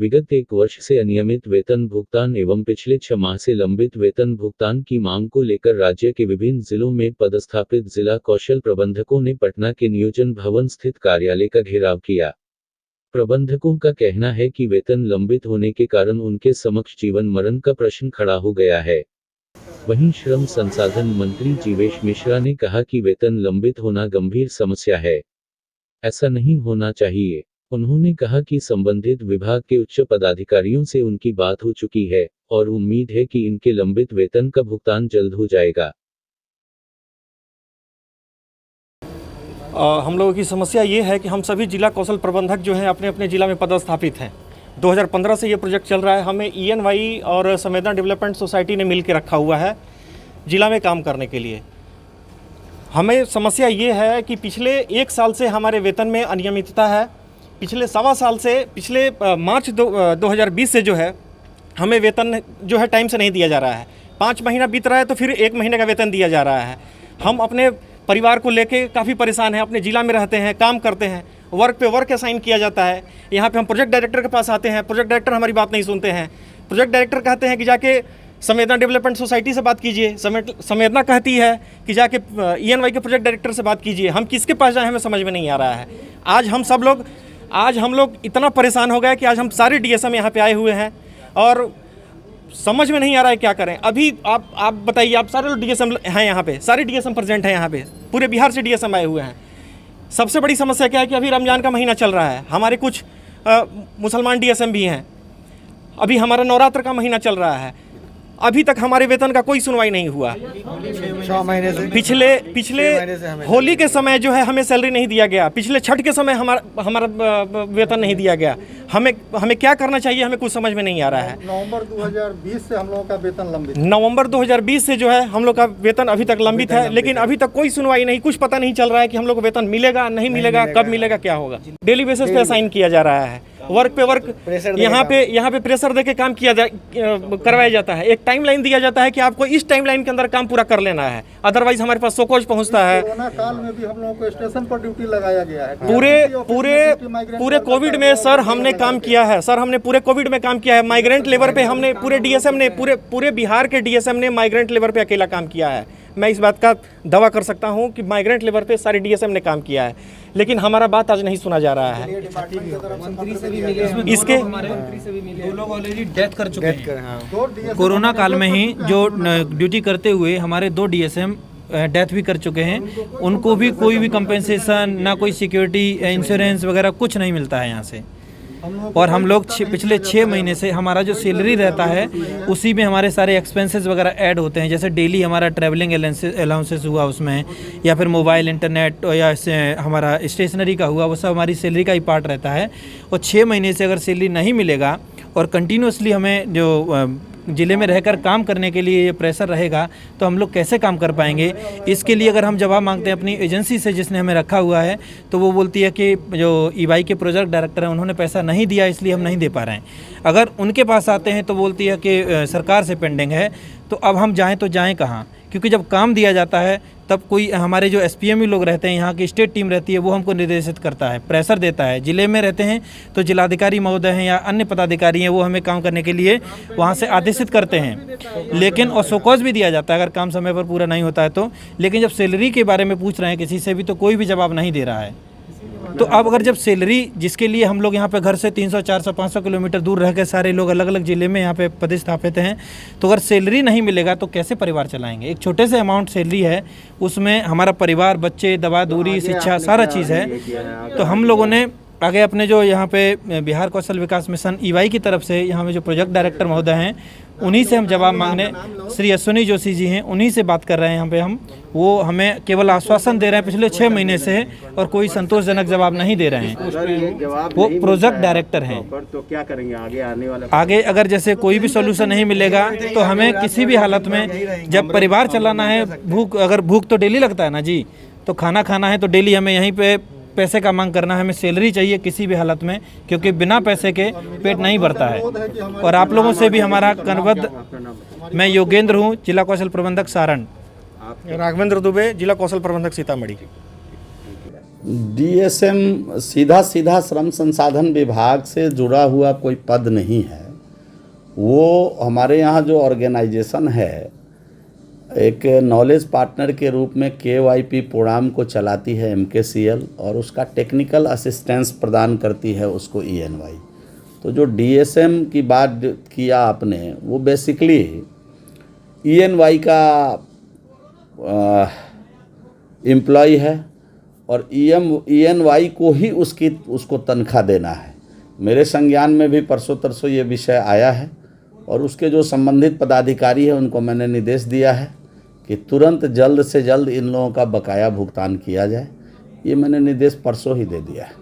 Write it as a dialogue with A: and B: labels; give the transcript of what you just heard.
A: विगत 1 वर्ष से अनियमित वेतन भुगतान एवं पिछले 6 माह से लंबित वेतन भुगतान की मांग को लेकर राज्य के विभिन्न जिलों में पदस्थापित जिला कौशल प्रबंधकों ने पटना के नियोजन भवन स्थित कार्यालय का घेराव किया। प्रबंधकों का कहना है कि वेतन लंबित होने के कारण उनके समक्ष जीवन मरण का प्रश्न खड़ा हो गया है। वहीं श्रम संसाधन मंत्री जीवेश मिश्रा ने कहा कि वेतन लंबित होना गंभीर समस्या है, ऐसा नहीं होना चाहिए। उन्होंने कहा कि संबंधित विभाग के उच्च पदाधिकारियों से उनकी बात हो चुकी है और उम्मीद है कि इनके लंबित वेतन का भुगतान जल्द हो जाएगा।
B: हम लोगों की समस्या ये है कि हम सभी जिला कौशल प्रबंधक जो हैं अपने अपने ज़िला में पदस्थापित हैं। 2015 से ये प्रोजेक्ट चल रहा है। हमें ENY और संवेदना डेवलपमेंट सोसाइटी ने मिल के रखा हुआ है जिला में काम करने के लिए। हमें समस्या ये है कि पिछले 1 साल से हमारे वेतन में अनियमितता है। पिछले 1.25 साल से, पिछले मार्च 2020 से जो है हमें वेतन जो है टाइम से नहीं दिया जा रहा है। 5 महीना बीत रहा है तो फिर 1 महीने का वेतन दिया जा रहा है। हम अपने परिवार को लेके काफ़ी परेशान हैं। अपने ज़िला में रहते हैं, काम करते हैं, वर्क पे वर्क असाइन किया जाता है। यहाँ पे हम प्रोजेक्ट डायरेक्टर के पास आते हैं, प्रोजेक्ट डायरेक्टर हमारी बात नहीं सुनते हैं। प्रोजेक्ट डायरेक्टर कहते हैं कि जाके संवेदना डेवलपमेंट सोसाइटी से बात कीजिए। संवेदना कहती है कि जाके ENY के प्रोजेक्ट डायरेक्टर से बात कीजिए। हम किसके पास जाएँ हमें समझ में नहीं आ रहा है। आज हम लोग इतना परेशान हो गए कि आज हम सारे DSM यहाँ पे आए हुए हैं और समझ में नहीं आ रहा है क्या करें। अभी आप बताइए, आप सारे लोग DSM हैं यहाँ पे, सारे DSM प्रेजेंट हैं यहाँ पे, पूरे बिहार से DSM आए हुए हैं। सबसे बड़ी समस्या क्या है कि अभी रमज़ान का महीना चल रहा है। हमारे कुछ मुसलमान DSM भी हैं। अभी हमारा नवरात्र का महीना चल रहा है। अभी तक हमारे वेतन का कोई सुनवाई नहीं हुआ।
C: 6 महीने से
B: पिछले होली के समय जो है हमें सैलरी नहीं दिया गया। पिछले छठ के समय हमारा वेतन नहीं दिया गया। हमें क्या करना चाहिए, हमें कुछ समझ में नहीं आ रहा है।
C: नवंबर 2020 से हम लोगों का वेतन लंबित है।
B: नवंबर 2020 से जो है हम लोग का वेतन अभी तक लंबित है, लेकिन अभी तक कोई सुनवाई नहीं। कुछ पता नहीं चल रहा है कि हम लोग को वेतन मिलेगा, नहीं मिलेगा, कब मिलेगा, क्या होगा। डेली बेसिस पे असाइन किया जा रहा है। वर्क पे वर्क यहाँ पे प्रेशर देके काम करवाया जाता है। एक टाइमलाइन दिया जाता है कि आपको इस टाइमलाइन के अंदर काम पूरा कर लेना है, अदरवाइज हमारे पास सोकोज पहुँचता है।
C: कोरोना काल में भी हम लोगों को स्टेशन पर ड्यूटी लगाया गया है।
B: पूरे कोविड में सर हमने काम किया है। सर हमने पूरे कोविड में काम किया है। माइग्रेंट लेबर पे हमने पूरे DSM ने पूरे बिहार के DSM ने माइग्रेंट लेबर पे अकेला काम किया है। मैं इस बात का दावा कर सकता हूं कि माइग्रेंट लेबर पे सारे DSM ने काम किया है, लेकिन हमारा बात आज नहीं सुना जा रहा है। इसके
D: 2 लोग ऑलरेडी डेथ कर चुके हैं। कोरोना काल में ही जो ड्यूटी करते हुए हमारे 2 DSM डेथ भी कर चुके हैं। उनको भी कोई भी कंपेंसेशन, ना कोई सिक्योरिटी इंश्योरेंस वगैरह कुछ नहीं मिलता है यहाँ से। और हम लोग पिछले 6 महीने से हमारा जो सैलरी रहता है उसी में हमारे सारे एक्सपेंसेस वगैरह ऐड होते हैं। जैसे डेली हमारा ट्रैवलिंग अलाउंसेस हुआ उसमें, या फिर मोबाइल, इंटरनेट, या हमारा स्टेशनरी का हुआ, वो सब हमारी सैलरी का ही पार्ट रहता है। और 6 महीने से अगर सैलरी नहीं मिलेगा और कंटिन्यूसली हमें जो ज़िले में रहकर काम करने के लिए ये प्रेशर रहेगा तो हम लोग कैसे काम कर पाएंगे। इसके लिए अगर हम जवाब मांगते हैं अपनी एजेंसी से जिसने हमें रखा हुआ है, तो वो बोलती है कि जो EY के प्रोजेक्ट डायरेक्टर हैं उन्होंने पैसा नहीं दिया इसलिए हम नहीं दे पा रहे हैं। अगर उनके पास आते हैं तो बोलती है कि सरकार से पेंडिंग है। तो अब हम जाएँ तो जाएँ कहाँ, क्योंकि जब काम दिया जाता है तब कोई हमारे जो SPM लोग रहते हैं, यहाँ की स्टेट टीम रहती है, वो हमको निर्देशित करता है, प्रेशर देता है। ज़िले में रहते हैं तो जिलाधिकारी महोदय हैं या अन्य पदाधिकारी हैं, वो हमें काम करने के लिए वहाँ से आदेशित करते हैं। लेकिन और सोकॉज भी दिया जाता है अगर काम समय पर पूरा नहीं होता है तो। लेकिन जब सैलरी के बारे में पूछ रहे हैं किसी से भी तो कोई भी जवाब नहीं दे रहा है। तो अब अगर जब सैलरी, जिसके लिए हम लोग यहाँ पे घर से 300, 400, 500 किलोमीटर दूर रह के सारे लोग अलग अलग ज़िले में यहाँ पे पदस्थापित हैं, तो अगर सैलरी नहीं मिलेगा तो कैसे परिवार चलाएंगे। एक छोटे से अमाउंट सैलरी है, उसमें हमारा परिवार, बच्चे, दवा, दूरी, शिक्षा, सारा चीज़ है। तो हम लोगों ने आगे अपने जो यहाँ पे बिहार कौशल विकास मिशन EY की तरफ से यहाँ में जो प्रोजेक्ट डायरेक्टर महोदय हैं उन्हीं से हम जवाब मांगने, श्री अश्विनी जोशी जी हैं, उन्हीं से बात कर रहे हैं यहाँ पे हम। वो हमें केवल आश्वासन दे रहे हैं पिछले 6 महीने से और कोई संतोषजनक जवाब नहीं दे रहे हैं। वो प्रोजेक्ट डायरेक्टर हैं।
C: तो क्या करेंगे आगे आने वाला?
D: आगे अगर जैसे कोई भी सोल्यूशन नहीं मिलेगा तो हमें किसी भी हालत में, जब परिवार चलाना है, भूख तो डेली लगता है ना जी, तो खाना खाना है तो डेली हमें यहीं पे पैसे का मांग करना है। हमें सैलरी चाहिए किसी भी हालत में, क्योंकि बिना पैसे के पेट नहीं भरता है। और आप लोगों से भी हमारा कनबद्ध, मैं योगेंद्र हूँ, जिला कौशल प्रबंधक सारण।
B: राघवेंद्र दुबे, जिला कौशल प्रबंधक सीतामढ़ी।
E: डीएसएम सीधा सीधा श्रम संसाधन विभाग से जुड़ा हुआ कोई पद नहीं है। वो हमारे यहाँ जो ऑर्गेनाइजेशन है एक नॉलेज पार्टनर के रूप में KYP प्रोग्राम को चलाती है MKCL, और उसका टेक्निकल असिस्टेंस प्रदान करती है उसको ENY। तो जो DSM की बात किया आपने, वो बेसिकली ENY का एम्प्लॉय है और ENY को ही उसको तनख्वाह देना है। मेरे संज्ञान में भी परसों तरसों ये विषय आया है और उसके जो संबंधित पदाधिकारी हैं उनको मैंने निर्देश दिया है कि तुरंत जल्द से जल्द इन लोगों का बकाया भुगतान किया जाए। ये मैंने निर्देश परसों ही दे दिया है।